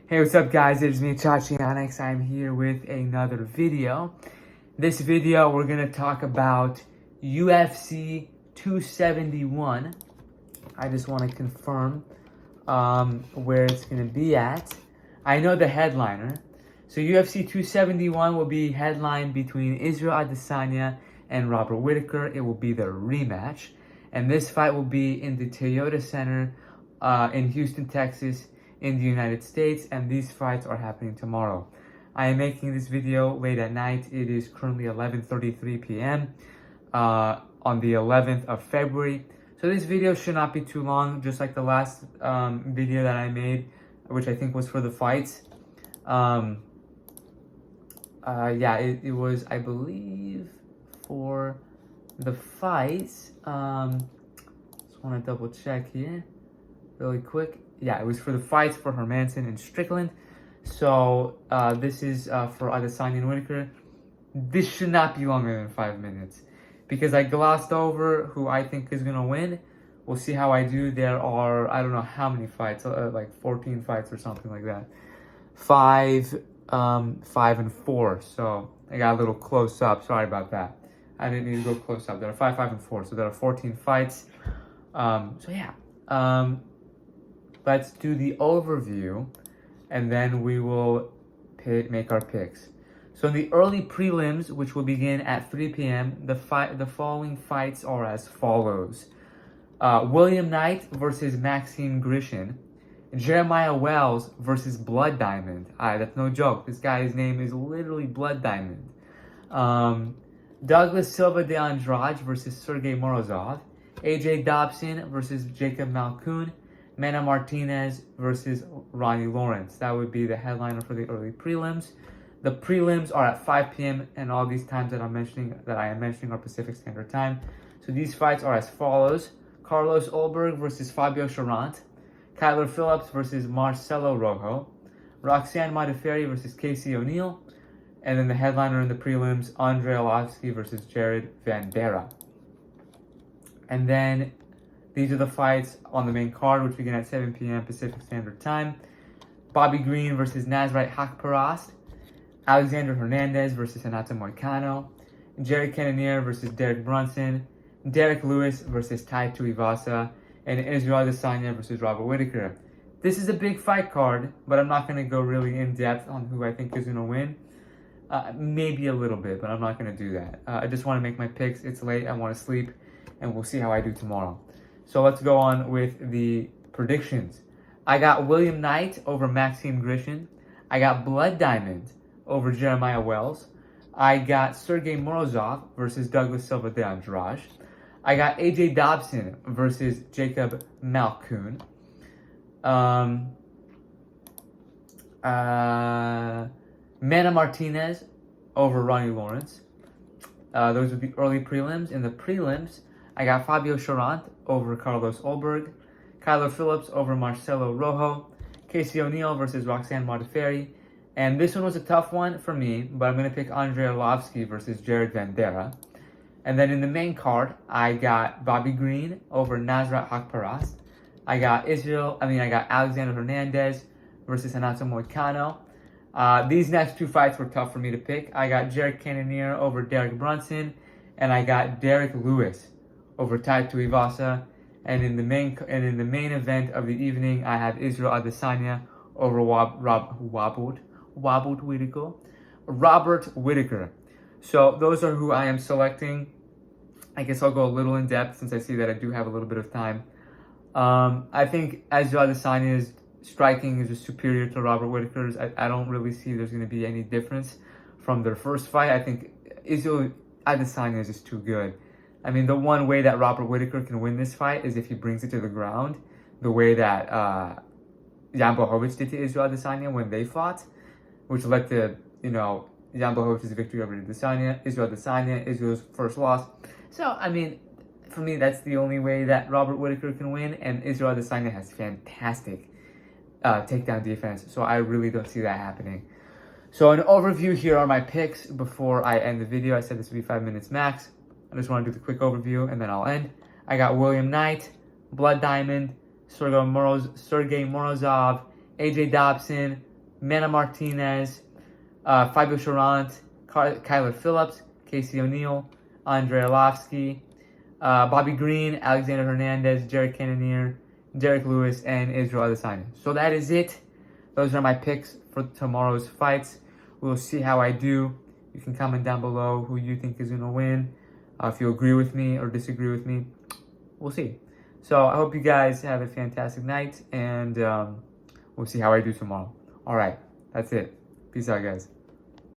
Hey, what's up guys? It's me, Chachianix. I'm here with another video. This video, we're going to talk about UFC 271. I just want to confirm where it's going to be at. I know the headliner. So UFC 271 will be headlined between Israel Adesanya and Robert Whittaker. It will be their rematch. And this fight will be in the Toyota Center in Houston, Texas, in the United States, and these fights are happening tomorrow. I am making this video late at night. It is currently 11:33 p.m. On the 11th of February. So this video should not be too long, just like the last video that I made, which I think was for the fights. It was, I believe, for the fights. Just want to double check here really quick. Yeah, it was for the fights for Hernandez and Strickland. So this is for Adesanya and Whittaker. This should not be longer than 5 minutes because I glossed over who I think is going to win. We'll see how I do. There are, I don't know how many fights, like 14 fights or something like that. 5 and 4. So I got a little close up. Sorry about that. I didn't need to go close up. There are 5 and 4. So there are 14 fights. Let's do the overview, and then we will make our picks. So in the early prelims, which will begin at 3 p.m., the following fights are as follows. William Knight versus Maxime Grishin. Jeremiah Wells versus Blood Diamond. That's no joke. This guy's name is literally Blood Diamond. Douglas Silva de Andrade versus Sergey Morozov. AJ Dobson versus Jacob Malkoun. Mana Martinez versus Ronnie Lawrence. That would be the headliner for the early prelims. The prelims are at 5 p.m. and all these times that I am mentioning are Pacific Standard Time. So these fights are as follows. Carlos Ulberg versus Fabio Cherant. Kyler Phillips versus Marcelo Rojo. Roxanne Modafferi versus Casey O'Neill. And then the headliner in the prelims, Andrei Arlovski versus Jared Vanderaa. And then these are the fights on the main card, which begin at 7 p.m. Pacific Standard Time. Bobby Green versus Nasrat Haqparast. Alexander Hernandez versus Renato Moicano. Jerry Cannonier versus Derek Brunson. Derrick Lewis versus Tai Tuivasa. And Israel Adesanya versus Robert Whittaker. This is a big fight card, but I'm not going to go really in depth on who I think is going to win. Maybe a little bit, but I'm not going to do that. I just want to make my picks. It's late. I want to sleep, and we'll see how I do tomorrow. So let's go on with the predictions. I got William Knight over Maxime Grishin. I got Blood Diamond over Jeremiah Wells. I got Sergey Morozov versus Douglas Silva de Andrade. I got AJ Dobson versus Jacob Malkoun. Mana Martinez over Ronnie Lawrence. Those would be early prelims. In the prelims, I got Fabio Cherant over Carlos Ulberg. Kyler Phillips over Marcelo Rojo. Casey O'Neill versus Roxanne Modafferi. And this one was a tough one for me, but I'm going to pick Andrei Arlovski versus Jared Vanderaa. And then in the main card, I got Bobby Green over Nasrat Haqparast. I got Alexander Hernandez versus Renato Moicano. These next two fights were tough for me to pick. I got Jared Cannonier over Derek Brunson, and I got Derrick Lewis over Tai Tuivasa. And in the main event of the evening, I have Israel Adesanya over Robert Whittaker. So those are who I am selecting. I guess I'll go a little in depth since I see that I do have a little bit of time. I think Israel Adesanya's striking is just superior to Robert Whittaker's. I don't really see there's going to be any difference from their first fight. I think Israel Adesanya is just too good. I mean, the one way that Robert Whittaker can win this fight is if he brings it to the ground, the way that Jan Blachowicz did to Israel Adesanya when they fought, which led to, Jan Blachowicz's victory over Israel Adesanya, Israel's first loss. So, I mean, for me, that's the only way that Robert Whittaker can win, and Israel Adesanya has fantastic takedown defense, so I really don't see that happening. So an overview, here are my picks before I end the video. I said this would be 5 minutes max. I just want to do the quick overview and then I'll end. I got William Knight, Blood Diamond, Sergey Morozov, AJ Dobson, Mana Martinez, Fabio Cherant, Kyler Phillips, Casey O'Neill, Andrei Arlovski, Bobby Green, Alexander Hernandez, Cannonier, Derrick Lewis, and Israel Adesanya. So that is it. Those are my picks for tomorrow's fights. We'll see how I do. You can comment down below who you think is going to win. If you agree with me or disagree with me, we'll see. So I hope you guys have a fantastic night, and we'll see how I do tomorrow. All right, that's it. Peace out, guys.